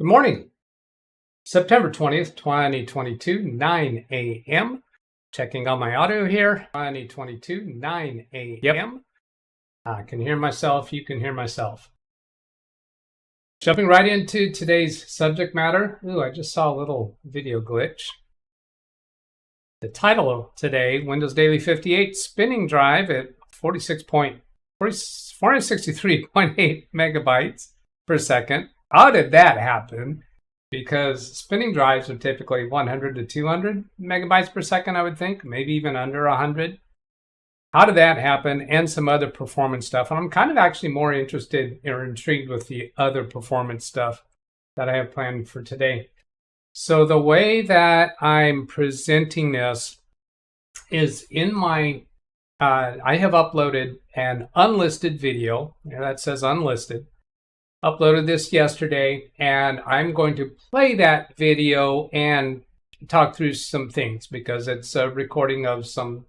Good morning. September 20th, 2022, 9 a.m. Checking on my audio here. 2022, 9 a.m. I can hear myself. You can hear myself. Jumping right into today's subject matter. Ooh, I just saw a little video glitch. The title today, Windows Daily 58 spinning drive at 463.8 megabytes per second. How did that happen? Because spinning drives are typically 100 to 200 megabytes per second, I would think, maybe even under 100. How did that happen? And some other performance stuff. And I'm kind of actually more interested or intrigued with the other performance stuff that I have planned for today. So the way that I'm presenting this is in my, I have uploaded an unlisted video. That says unlisted. Uploaded this yesterday, and I'm going to play that video and talk through some things because it's a recording of some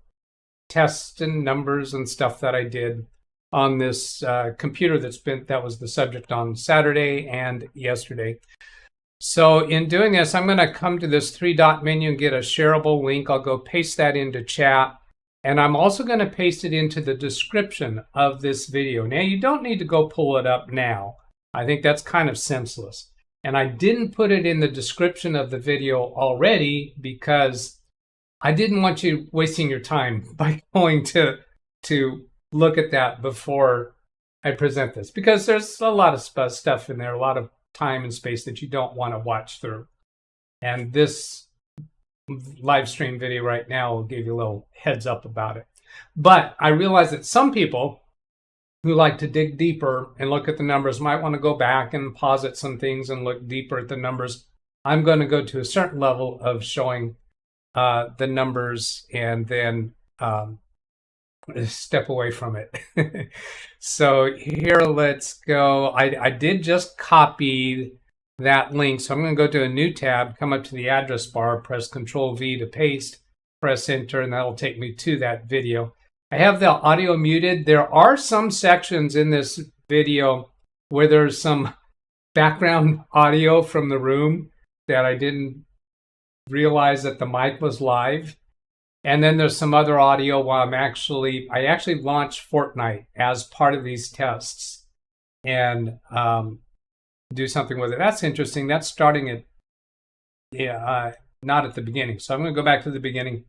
tests and numbers and stuff that I did on this computer that was the subject on Saturday and yesterday. So in doing this, I'm going to come to this three-dot menu and get a shareable link. I'll go paste that into chat, and I'm also going to paste it into the description of this video. Now, you don't need to go pull it up now. I think that's kind of senseless. And I didn't put it in the description of the video already because I didn't want you wasting your time by going to look at that before I present this. Because there's a lot of stuff in there, a lot of time and space that you don't want to watch through. And this live stream video right now will give you a little heads up about it. But I realize that some people who like to dig deeper and look at the numbers might want to go back and posit some things and look deeper at the numbers. I'm going to go to a certain level of showing the numbers and then step away from it. So here, let's go. I did just copy that link. So I'm going to go to a new tab, come up to the address bar, press Control-V to paste, press Enter, and that'll take me to that video. I have the audio muted. There are some sections in this video where there's some background audio from the room that I didn't realize that the mic was live. And then there's some other audio while I actually launched Fortnite as part of these tests and do something with it. That's interesting. That's starting at, not at the beginning. So I'm going to go back to the beginning.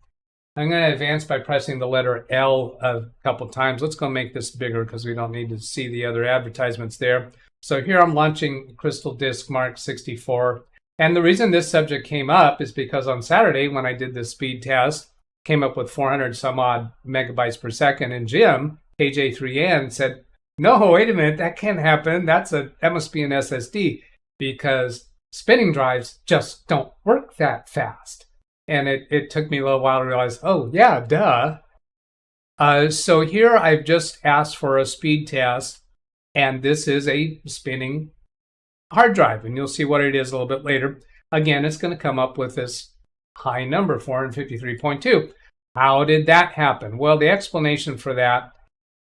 I'm going to advance by pressing the letter L a couple times. Let's go make this bigger because we don't need to see the other advertisements there. So here I'm launching Crystal Disk Mark 64. And the reason this subject came up is because on Saturday when I did this speed test, came up with 400 some odd megabytes per second. And Jim, KJ3N, said, no, wait a minute, that can't happen. That must be an SSD because spinning drives just don't work that fast. And it took me a little while to realize, oh, yeah, duh. So here I've just asked for a speed test, and this is a spinning hard drive. And you'll see what it is a little bit later. Again, it's going to come up with this high number, 453.2. How did that happen? Well, the explanation for that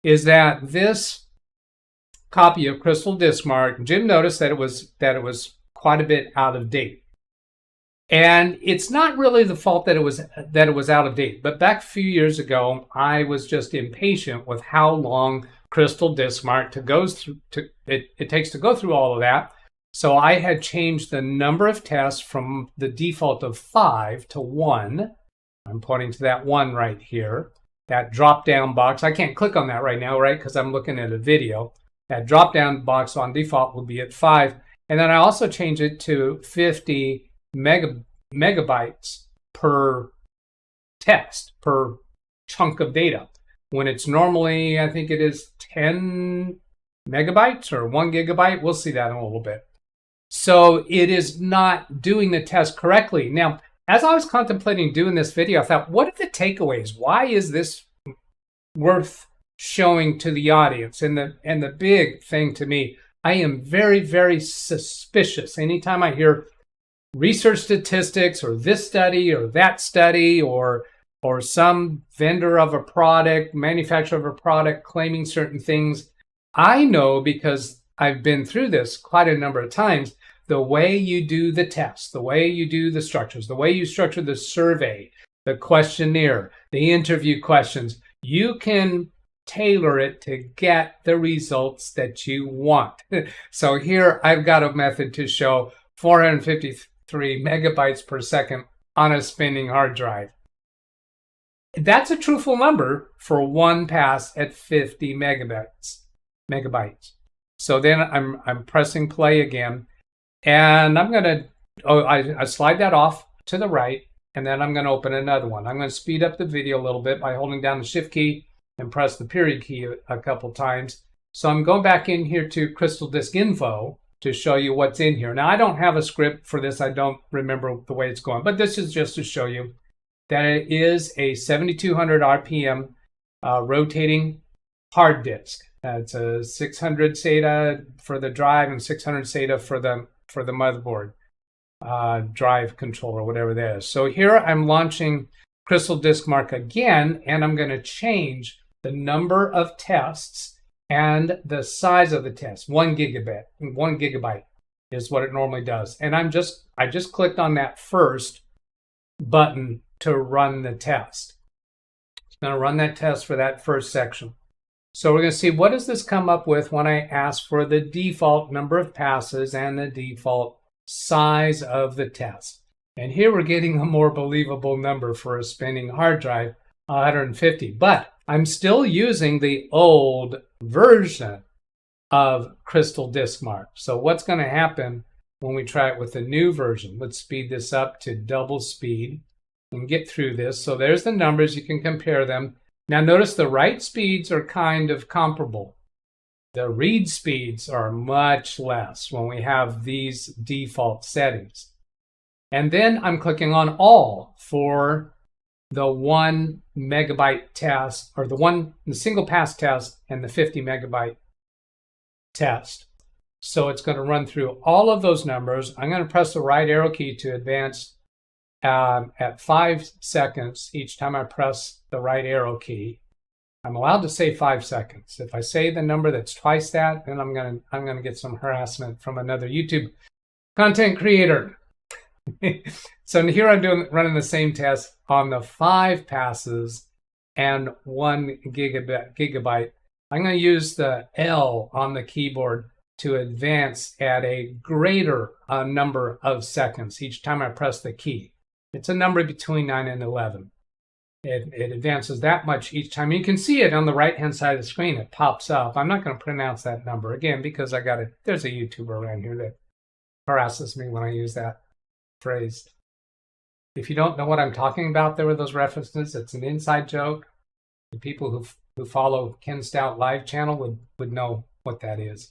is that this copy of Crystal Disk Mark, Jim noticed that it was quite a bit out of date. And it's not really the fault that it was out of date. But back a few years ago, I was just impatient with how long Crystal Disk Mark it takes to go through all of that. So I had changed the number of tests from the default of 5 to 1. I'm pointing to that 1 right here. That drop-down box, I can't click on that right now, right? Because I'm looking at a video. That drop-down box on default will be at 5. And then I also changed it to 50 megabytes per test, per chunk of data. When it's normally, I think it is 10 megabytes or 1 gigabyte. We'll see that in a little bit. So it is not doing the test correctly. Now, as I was contemplating doing this video, I thought, what are the takeaways? Why is this worth showing to the audience? And the big thing to me, I am very, very suspicious anytime I hear research statistics or this study or that study or some vendor of a product, manufacturer of a product claiming certain things. I know because I've been through this quite a number of times the way you do the tests, the way you do the structures, the way you structure the survey, the questionnaire, the interview questions, you can tailor it to get the results that you want. So here I've got a method to show 453 megabytes per second on a spinning hard drive. That's a truthful number for one pass at 50 megabytes. So then I'm pressing play again, and I'm going to, I slide that off to the right, and then I'm going to open another one. I'm going to speed up the video a little bit by holding down the shift key and press the period key a couple times. So I'm going back in here to Crystal Disk Info to show you what's in here. Now, I don't have a script for this. I don't remember the way it's going, but this is just to show you that it is a 7,200 RPM rotating hard disk. It's a 600 SATA for the drive and 600 SATA for the motherboard drive controller, whatever that is. So here I'm launching Crystal Disk Mark again, and I'm going to change the number of tests and the size of the test. 1 gigabyte is what it normally does. And I just clicked on that first button to run the test. It's going to run that test for that first section. So we're going to see, what does this come up with when I ask for the default number of passes and the default size of the test. And here we're getting a more believable number for a spinning hard drive, 150. But I'm still using the old version of Crystal Disk Mark. So what's going to happen when we try it with the new version? Let's speed this up to double speed and get through this. So there's the numbers. You can compare them. Now notice the write speeds are kind of comparable. The read speeds are much less when we have these default settings. And then I'm clicking on all for the 1 megabyte test, or the single pass test and the 50 megabyte test. So it's going to run through all of those numbers. I'm going to press the right arrow key to advance at 5 seconds each time I press the right arrow key. I'm allowed to say 5 seconds. If I say the number that's twice that, then I'm gonna get some harassment from another YouTube content creator. So here I'm running the same test on the 5 passes and 1 gigabyte. I'm going to use the L on the keyboard to advance at a greater number of seconds each time I press the key. It's a number between 9 and 11. It advances that much each time. You can see it on the right-hand side of the screen. It pops up. I'm not going to pronounce that number again because there's a YouTuber around here that harasses me when I use that phrase. If you don't know what I'm talking about there with those references, it's an inside joke. The people who follow Ken Stout live channel would know what that is.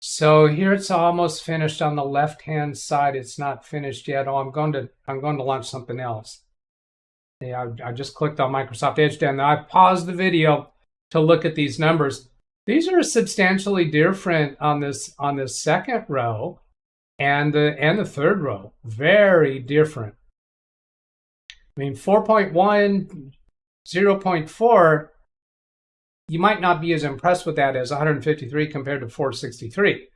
So here it's almost finished on the left-hand side. It's not finished yet. Oh, I'm going to launch something else. Yeah, I just clicked on Microsoft Edge and I paused the video to look at these numbers. These are substantially different on this second row and the third row. Very different. I mean, 4.1, 0.4, you might not be as impressed with that as 153 compared to 463.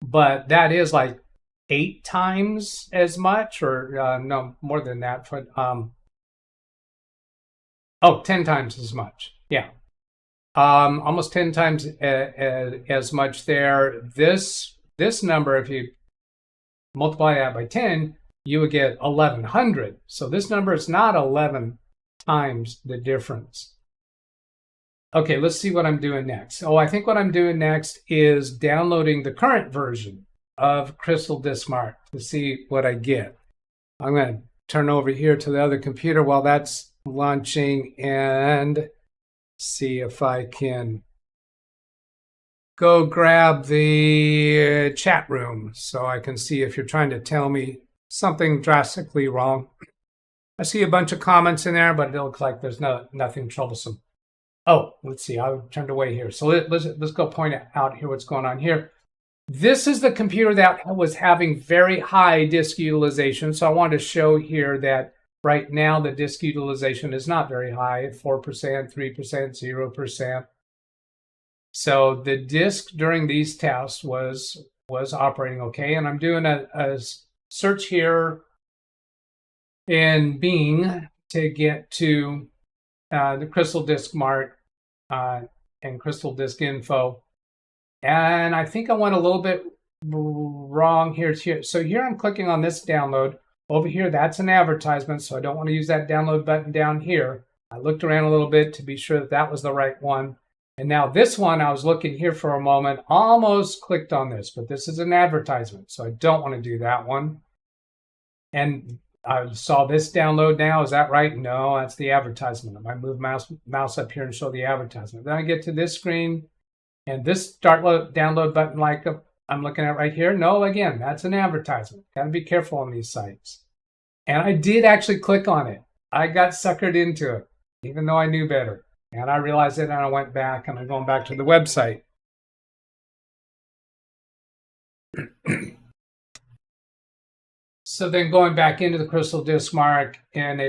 But that is like 8 times as much, or no, more than that. But, 10 times as much. Yeah. Almost 10 times as much there. This number, if you multiply that by 10, you would get 1100. So this number is not 11 times the difference. Okay, let's see what I'm doing next. I think what I'm doing next is downloading the current version of Crystal Disk Mark to see what I get. I'm going to turn over here to the other computer while that's launching and see if I can go grab the chat room so I can see if you're trying to tell me something drastically wrong. I see a bunch of comments in there, but it looks like there's nothing troublesome. Oh, let's see. I turned away here. So let's go point out here what's going on here. This is the computer that was having very high disk utilization. So I want to show here that right now the disk utilization is not very high, 4%, 3%, 0%. So the disk during these tests was was operating okay. And I'm doing a search here in Bing to get to the Crystal Disk Mart and Crystal Disk Info. And I think I went a little bit wrong here. So here I'm clicking on this download. Over here, that's an advertisement, so I don't want to use that download button down here. I looked around a little bit to be sure that that was the right one. And now this one, I was looking here for a moment, almost clicked on this, but this is an advertisement, so I don't want to do that one. And I saw this download now. Is that right? No, that's the advertisement. I might move mouse up here and show the advertisement. Then I get to this screen, and this download button like I'm looking at right here. No, again, that's an advertisement. Got to be careful on these sites. And I did actually click on it. I got suckered into it, even though I knew better. And I realized it, and I went back, and I'm going back to the website. So then going back into the Crystal Disk Mart, and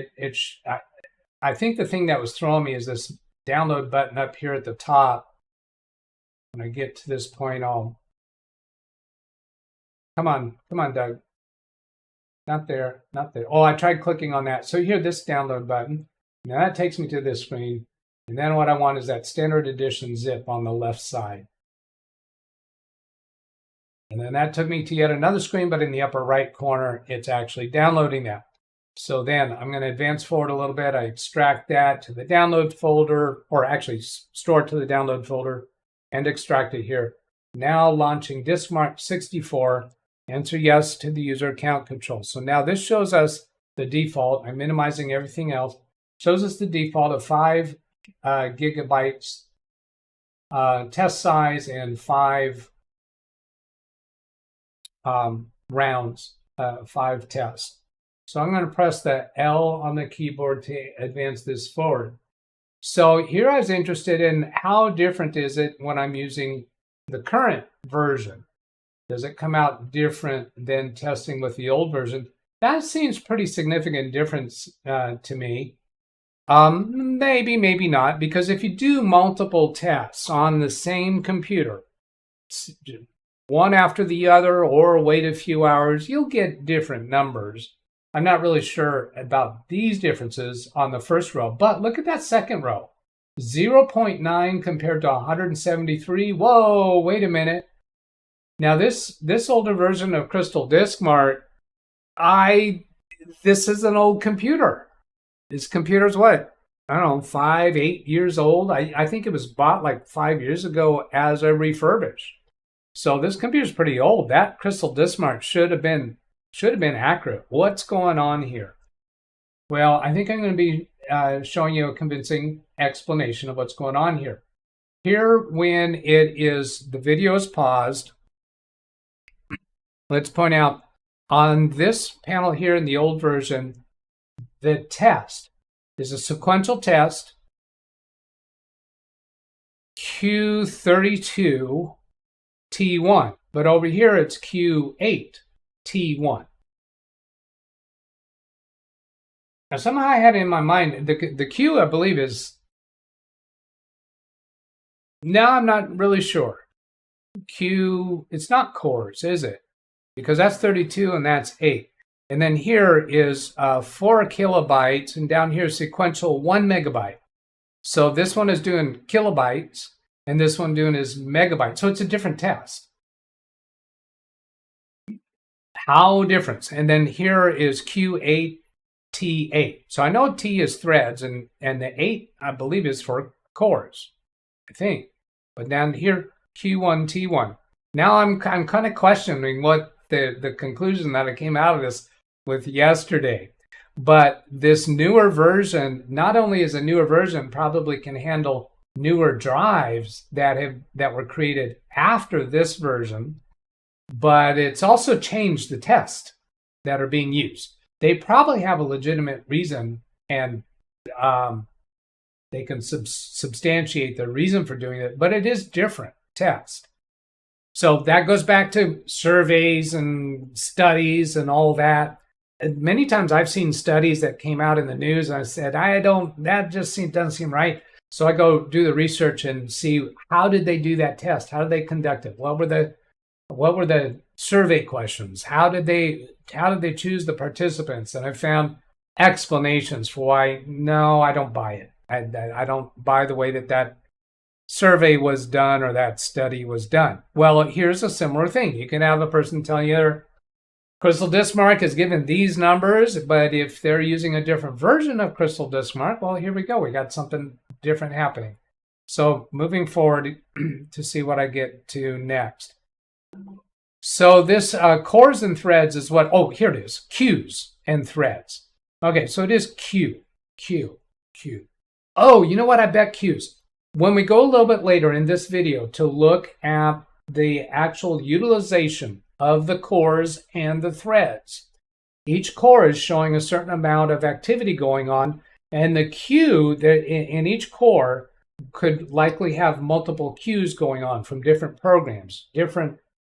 I think the thing that was throwing me is this download button up here at the top. When I get to this point, come on, Doug. Not there. Oh, I tried clicking on that. So here, this download button. Now that takes me to this screen. And then what I want is that standard edition zip on the left side. And then that took me to yet another screen, but in the upper right corner, it's actually downloading that. So then I'm going to advance forward a little bit. I extract that to the download folder, or actually store it to the download folder and extract it here. Now launching DiskMart 64, answer yes to the user account control. So now this shows us the default. I'm minimizing everything else. Shows us the default of 5 gigabytes test size and 5 rounds, 5 tests. So I'm going to press the L on the keyboard to advance this forward. So here I was interested in how different is it when I'm using the current version. Does it come out different than testing with the old version? That seems pretty significant difference to me. Maybe, maybe not, because if you do multiple tests on the same computer, one after the other, or wait a few hours, you'll get different numbers. I'm not really sure about these differences on the first row, but look at that second row. 0.9 compared to 173. Whoa, wait a minute. Now this older version of Crystal Disk Mart, this is an old computer. This computer's what? I don't know, 5, 8 years old. I think it was bought like 5 years ago as a refurbish. So this computer's pretty old. That Crystal Disk Mart should have been accurate. What's going on here? Well, I think I'm going to be showing you a convincing explanation of what's going on here. Here, when the video is paused, let's point out on this panel here in the old version, the test is a sequential test, Q32 T1, but over here it's Q8 T1. Now somehow I had in my mind, the Q I believe is, now I'm not really sure. Q, it's not cores, is it? Because that's 32 and that's 8. And then here is 4 kilobytes, and down here sequential 1 megabyte. So this one is doing kilobytes, and this one doing is megabytes. So it's a different test. How different? And then here is Q8 T8. So I know T is threads, and the 8 I believe is for cores, I think. But down here Q1 T1. Now I'm kind of questioning what the conclusion that I came out of this with yesterday. But this newer version, not only is a newer version, probably can handle newer drives that were created after this version, but it's also changed the tests that are being used. They probably have a legitimate reason, and they can substantiate the reason for doing it, but it is different test. So that goes back to surveys and studies and all that. And many times I've seen studies that came out in the news, and I said, that just doesn't seem right. So I go do the research and see, how did they do that test? How did they conduct it? What were the what were the survey questions? How did they choose the participants? And I found explanations for why, no, I don't buy it. I don't buy the way that survey was done or that study was done. Well, here's a similar thing. You can have a person tell you their crystal disk mark is given these numbers, but if they're using a different version of crystal disk mark, well, here we go. We got something different happening. So moving forward to see what I get to next. So this cores and threads is what, oh, here it is, queues and threads. Okay, so it is queue. Oh, you know what? I bet queues. When we go a little bit later in this video to look at the actual utilization of the cores and the threads, each core is showing a certain amount of activity going on, and the queue that in each core could likely have multiple queues going on from different programs, different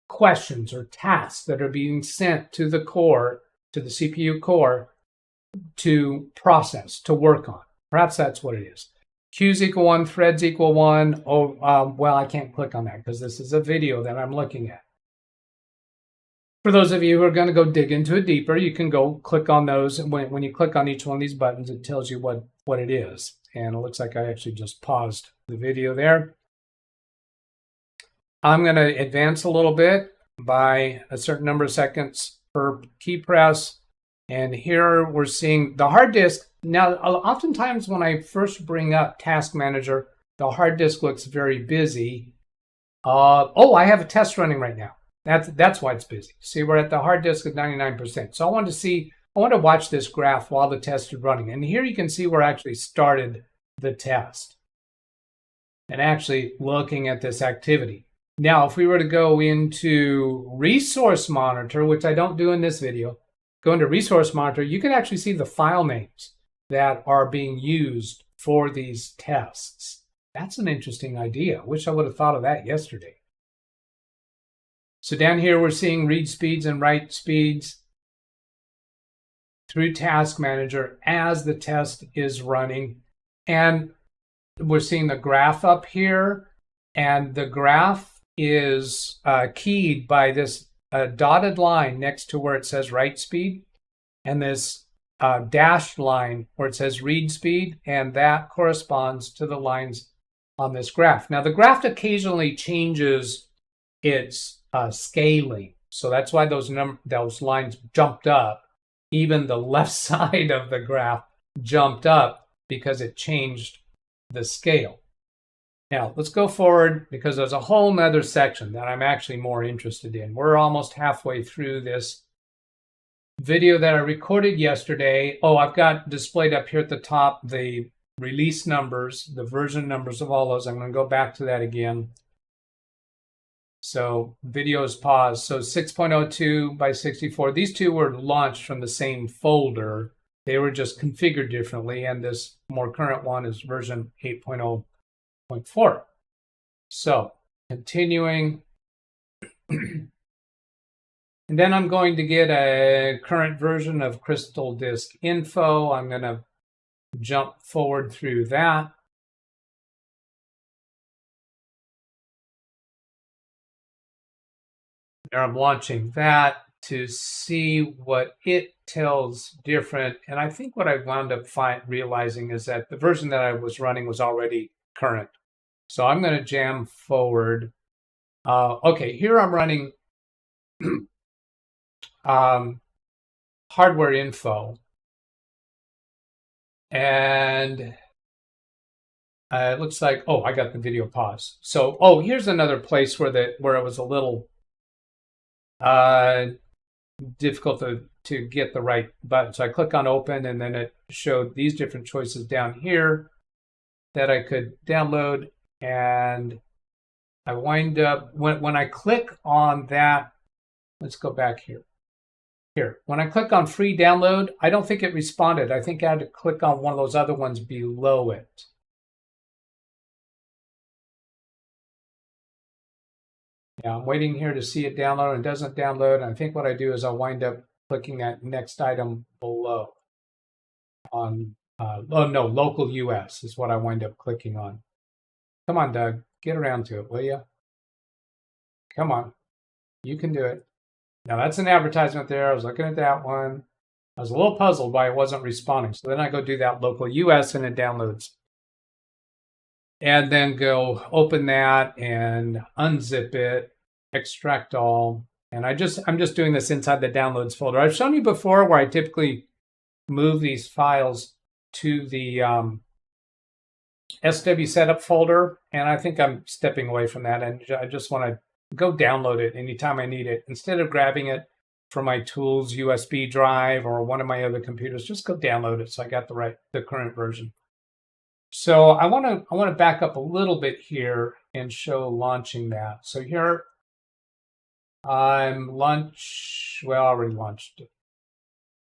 questions or tasks that are being sent to the core, to the CPU core, to process, to work on. Perhaps that's what it is. Queues equal 1, threads equal 1. Well, I can't click on that because this is a video that I'm looking at. For those of you who are going to go dig into it deeper, you can go click on those. And when you click on each one of these buttons, it tells you what it is. And it looks like I actually just paused the video there. I'm going to advance a little bit by a certain number of seconds per key press. And here we're seeing the hard disk. Now, oftentimes when I first bring up Task Manager, the hard disk looks very busy. Oh, I have a test running right now. That's why it's busy. See, we're at the hard disk at 99%. So I want to watch this graph while the test is running. And here you can see where I actually started the test and actually looking at this activity. Now, if we were to go into Resource Monitor, which I don't do in this video, go into Resource Monitor, you can actually see the file names that are being used for these tests. That's an interesting idea. Wish I would have thought of that yesterday. So down here, we're seeing read speeds and write speeds through Task Manager as the test is running. And we're seeing the graph up here. And the graph is keyed by this dotted line next to where it says write speed. And this dashed line where it says read speed. And that corresponds to the lines on this graph. Now, the graph occasionally changes its scaling. So that's why those lines jumped up. Even the left side of the graph jumped up because it changed the scale. Now, let's go forward because there's a whole nother section that I'm actually more interested in. We're almost halfway through this video that I recorded yesterday. Oh, I've got displayed up here at the top the release numbers, the version numbers of all those. I'm going to go back to that again. So video is paused. So 6.02 by 64. These two were launched from the same folder. They were just configured differently. And this more current one is version 8.0.4. So continuing. And then I'm going to get a current version of Crystal Disk Info. I'm going to jump forward through that. There I'm launching that to see what it tells different. And I think what I wound up realizing is that the version that I was running was already current. So I'm going to jam forward. Okay, here I'm running hardware info. And it looks like, oh, I got the video pause. So, oh, here's another place where it was a little difficult to get the right button. So I click on open, and then it showed these different choices down here that I could download. And I wind up, when I click on that, let's go back here. When I click on free download, I don't think it responded. I think I had to click on one of those other ones below it. Yeah, I'm waiting here to see it download, and it doesn't download. And I think what I do is I'll wind up clicking that next item below on, oh no, local US is what I wind up clicking on. Come on, Doug, get around to it, will you? Come on. You can do it. Now that's an advertisement there. I was looking at that one. I was a little puzzled why it wasn't responding. So then I go do that local US and it downloads. And then go open that and unzip it, extract all. And I'm just doing this inside the downloads folder. I've shown you before where I typically move these files to the SW setup folder. And I think I'm stepping away from that. And I just want to go download it anytime I need it. Instead of grabbing it from my tools USB drive or one of my other computers, just go download it so I got the current version. So I want to back up a little bit here and show launching that. So here I'm well, I already launched it.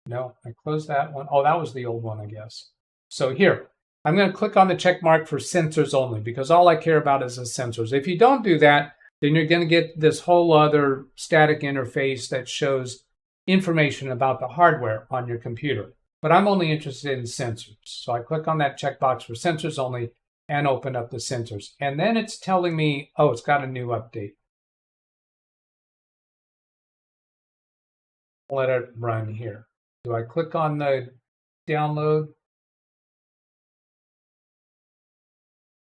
No, I closed that one. Oh, that was the old one, I guess. So here, I'm going to click on the check mark for sensors only because all I care about is the sensors. If you don't do that, then you're going to get this whole other static interface that shows information about the hardware on your computer. But I'm only interested in sensors. So I click on that checkbox for sensors only and open up the sensors. And then it's telling me, oh, it's got a new update. Let it run here. Do I click on the download?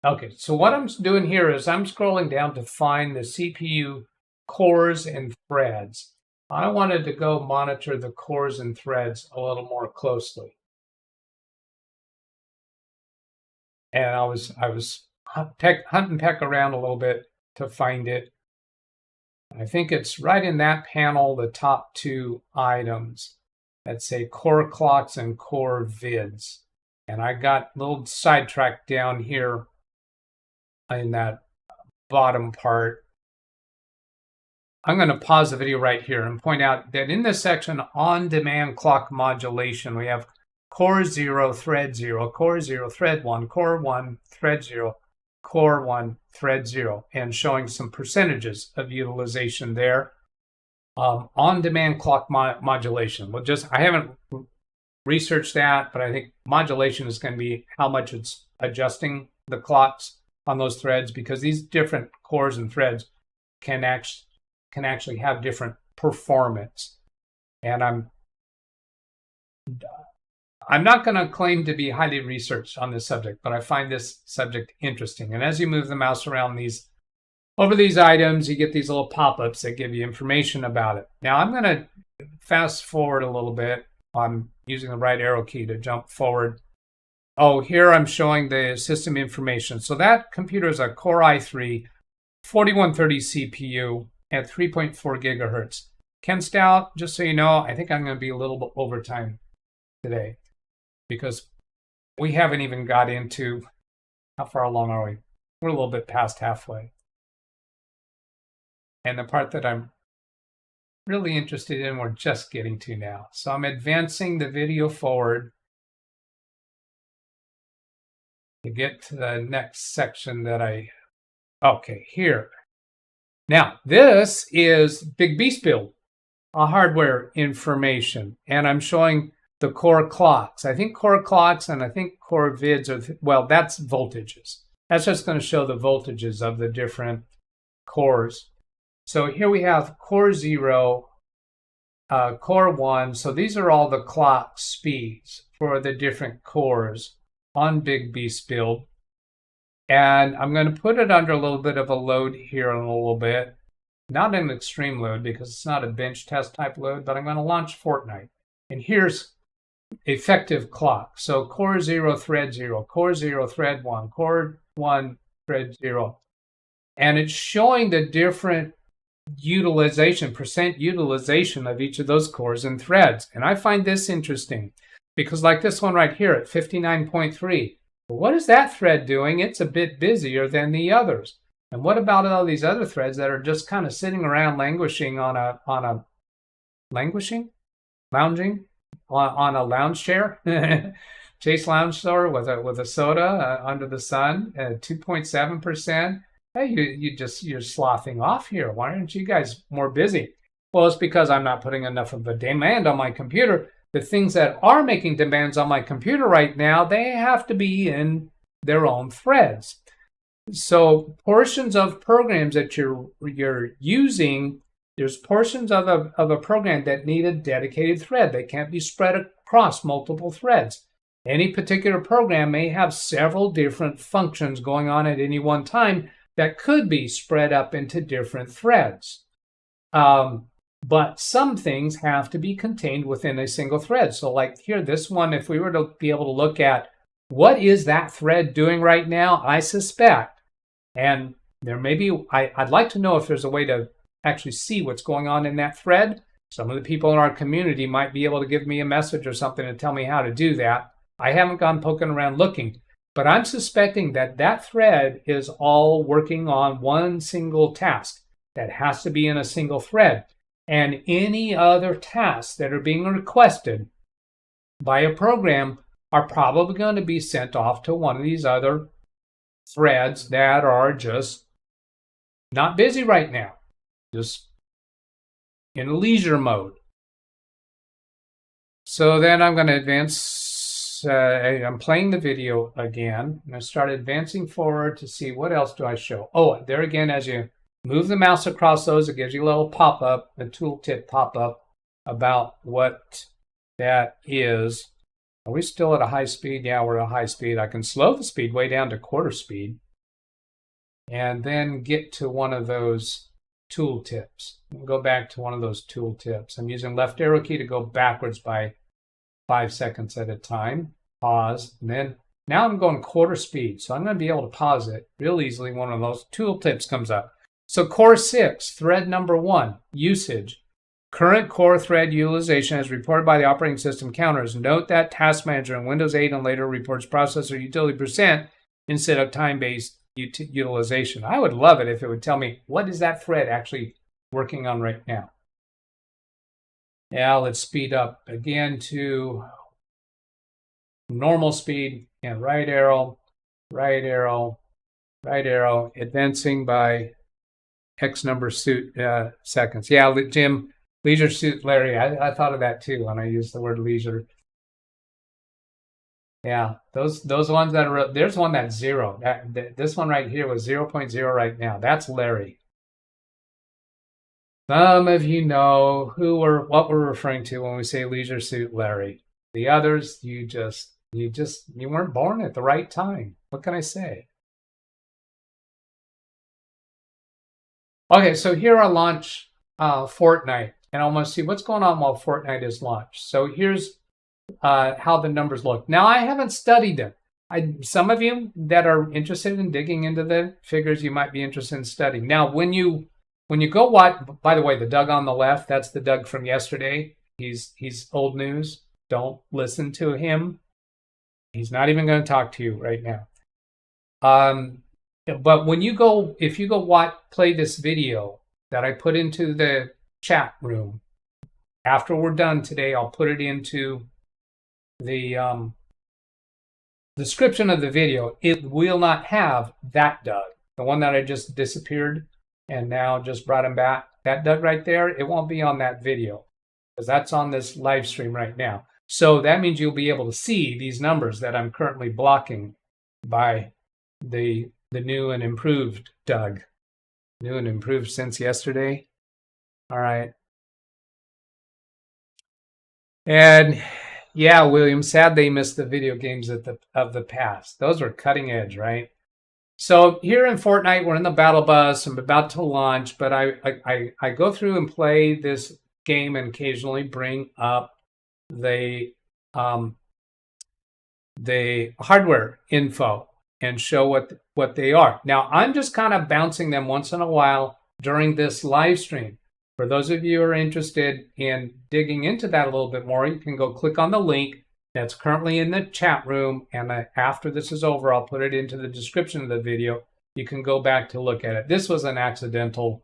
Okay, so what I'm doing here is I'm scrolling down to find the CPU cores and threads. I wanted to go monitor the cores and threads a little more closely. And I was hunt and peck around a little bit to find it. I think it's right in that panel, the top two items that say core clocks and core vids. And I got a little sidetracked down here in that bottom part. I'm going to pause the video right here and point out that in this section, on-demand clock modulation, we have core 0, thread 0, core 0, thread 1, core 1, thread 0, core 1, thread 0, and showing some percentages of utilization there. On-demand clock modulation. Well, I haven't researched that, but I think modulation is going to be how much it's adjusting the clocks on those threads, because these different cores and threads can actually have different performance. And I'm not going to claim to be highly researched on this subject, but I find this subject interesting. And as you move the mouse around over these items, you get these little pop-ups that give you information about it. Now I'm going to fast forward a little bit. I'm using the right arrow key to jump forward. Oh, here I'm showing the system information. So that computer is a Core i3 4130 CPU at 3.4 gigahertz. Ken Stout, just so you know, I think I'm going to be a little bit overtime today because we haven't even got into, how far along are we? We're a little bit past halfway. And the part that I'm really interested in, we're just getting to now. So I'm advancing the video forward to get to the next section okay, here. Now, this is Big Beast Build, hardware information, and I'm showing the core clocks. I think core clocks and I think core vids are, well, that's voltages. That's just going to show the voltages of the different cores. So here we have core 0, core 1. So these are all the clock speeds for the different cores on Big Beast Build. And I'm going to put it under a little bit of a load here in a little bit. Not an extreme load because it's not a bench test type load, but I'm going to launch Fortnite. And here's effective clock. So core 0, thread 0, core 0, thread 1, core 1, thread 0. And it's showing the different utilization, percent utilization of each of those cores and threads. And I find this interesting because like this one right here at 59.3, what is that thread doing? It's a bit busier than the others. And what about all these other threads that are just kind of sitting around lounging on a lounge chair? Chase Lounge Store with a soda under the sun at 2.7%. Hey, you're sloughing off here. Why aren't you guys more busy? Well, it's because I'm not putting enough of a demand on my computer. The things that are making demands on my computer right now, they have to be in their own threads. So portions of programs that you're using There's portions of a program that need a dedicated thread. They can't be spread across multiple threads. Any particular program may have several different functions going on at any one time that could be spread up into different threads. But some things have to be contained within a single thread. So like here, this one, if we were to be able to look at what is that thread doing right now, I suspect, and there may be, I'd like to know if there's a way to actually see what's going on in that thread. Some of the people in our community might be able to give me a message or something to tell me how to do that. I haven't gone poking around looking, but I'm suspecting that that thread is all working on one single task that has to be in a single thread. And any other tasks that are being requested by a program are probably going to be sent off to one of these other threads that are just not busy right now, just in leisure mode. So then I'm going to advance. I'm playing the video again. I'm going to start advancing forward to see what else do I show. Oh, there again, as you move the mouse across those, it gives you a little pop-up, a tooltip pop-up about what that is. Are we still at a high speed? Yeah, we're at a high speed. I can slow the speed way down to quarter speed and then get to one of those tooltips. We'll go back to one of those tooltips. I'm using left arrow key to go backwards by 5 seconds at a time. Pause, and then now I'm going quarter speed. So I'm going to be able to pause it real easily. One of those tooltips comes up. So core 6, thread number 1, usage. Current core thread utilization as reported by the operating system counters. Note that Task Manager in Windows 8 and later reports processor utility percent instead of time-based utilization. I would love it if it would tell me what is that thread actually working on right now. Now let's speed up again to normal speed and right arrow, right arrow, right arrow, advancing by X number seconds. Yeah, Jim, Leisure Suit Larry. I thought of that too when I used the word leisure. Yeah, those ones that are, there's one that's 0. This one right here was 0.0 right now. That's Larry. Some of you know what we're referring to when we say Leisure Suit Larry. The others, you weren't born at the right time. What can I say? Okay, so here I launch Fortnite, and I want to see what's going on while Fortnite is launched. So here's how the numbers look. Now, I haven't studied them. Some of you that are interested in digging into the figures, you might be interested in studying. Now, when you go watch, by the way, the Doug on the left, that's the Doug from yesterday. He's old news. Don't listen to him. He's not even going to talk to you right now. But when you go, if you go play this video that I put into the chat room, after we're done today, I'll put it into the description of the video. It will not have that Doug, the one that I just disappeared and now just brought him back. That Doug right there, it won't be on that video because that's on this live stream right now. So that means you'll be able to see these numbers that I'm currently blocking by the new and improved Doug. New and improved since yesterday. All right. And yeah, William, sad they missed the video games of the past. Those were cutting edge, right? So here in Fortnite, we're in the battle bus. I'm about to launch, but I go through and play this game and occasionally bring up the hardware info and show what they are. Now, I'm just kind of bouncing them once in a while during this live stream. For those of you who are interested in digging into that a little bit more, you can go click on the link that's currently in the chat room, and after this is over, I'll put it into the description of the video. You can go back to look at it. This was an accidental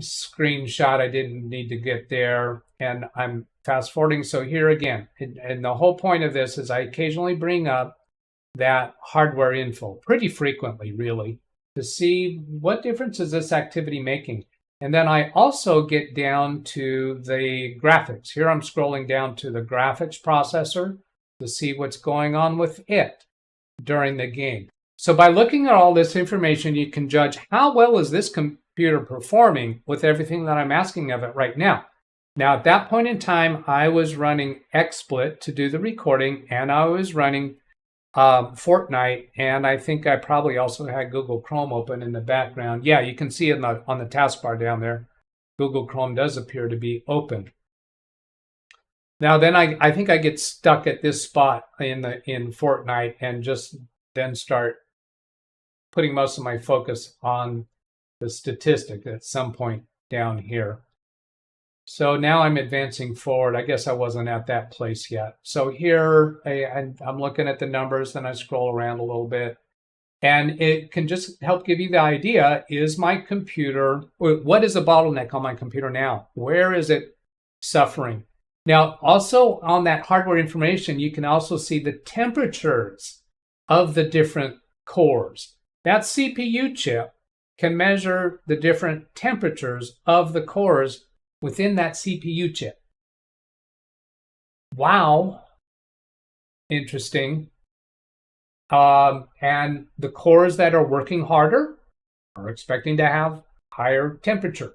screenshot. I didn't need to get there, and I'm fast forwarding. So here again, and the whole point of this is I occasionally bring up that hardware info pretty frequently, really, to see what difference is this activity making. And then I also get down to the graphics. Here I'm scrolling down to the graphics processor to see what's going on with it during the game. So by looking at all this information, you can judge how well is this computer performing with everything that I'm asking of it right now. Now, at that point in time, I was running XSplit to do the recording, and I was running Fortnite, and I think I probably also had Google Chrome open in the background. Yeah, you can see it on the taskbar down there. Google Chrome does appear to be open. Now, then I think I get stuck at this spot in Fortnite and just then start putting most of my focus on the statistic at some point down here. So now I'm advancing forward. I guess I wasn't at that place yet. So here I'm looking at the numbers, then I scroll around a little bit. And it can just help give you the idea, is my computer, what is a bottleneck on my computer now? Where is it suffering? Now, also on that hardware information, you can also see the temperatures of the different cores. That CPU chip can measure the different temperatures of the cores within that CPU chip. Wow. Interesting. And the cores that are working harder are expecting to have higher temperature.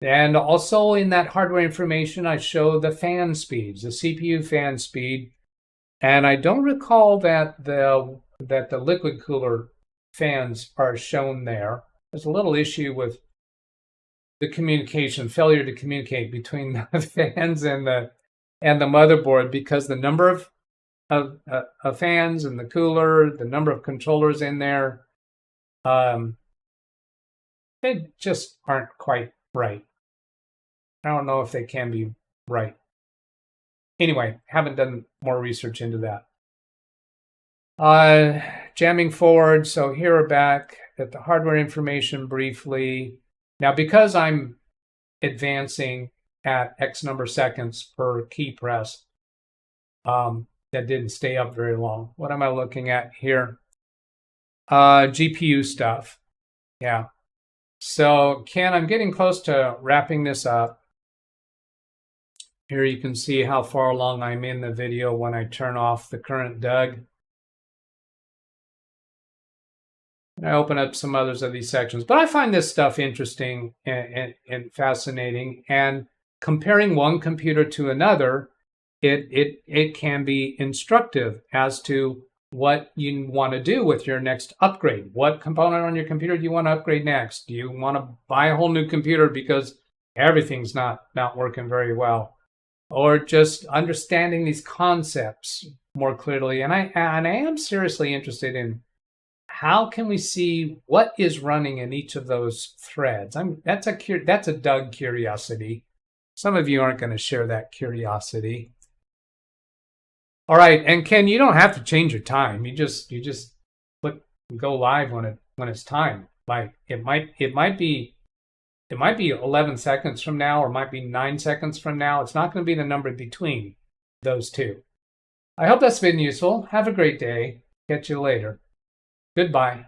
And also in that hardware information, I show the fan speeds, the CPU fan speed. And I don't recall that the liquid cooler fans are shown there. There's a little issue with the communication, failure to communicate between the fans and the motherboard, because the number of fans and the cooler, the number of controllers in there, they just aren't quite right. I don't know if they can be right. Anyway, haven't done more research into that. Jamming forward, so here we're back at the hardware information briefly. Now, because I'm advancing at X number of seconds per key press, that didn't stay up very long. What am I looking at here? GPU stuff. Yeah. So, Ken, I'm getting close to wrapping this up. Here you can see how far along I'm in the video when I turn off the current Doug. And I open up some others of these sections. But I find this stuff interesting and fascinating. And comparing one computer to another, it can be instructive as to what you want to do with your next upgrade. What component on your computer do you want to upgrade next? Do you want to buy a whole new computer because everything's not working very well? Or just understanding these concepts more clearly. And I am seriously interested in how can we see what is running in each of those threads. That's a Doug curiosity. Some of you aren't going to share that curiosity. All right, and Ken, you don't have to change your time. You just go live when it's time. Like it might be 11 seconds from now, or it might be 9 seconds from now. It's not going to be the number between those two. I hope that's been useful. Have a great day. Catch you later. Goodbye.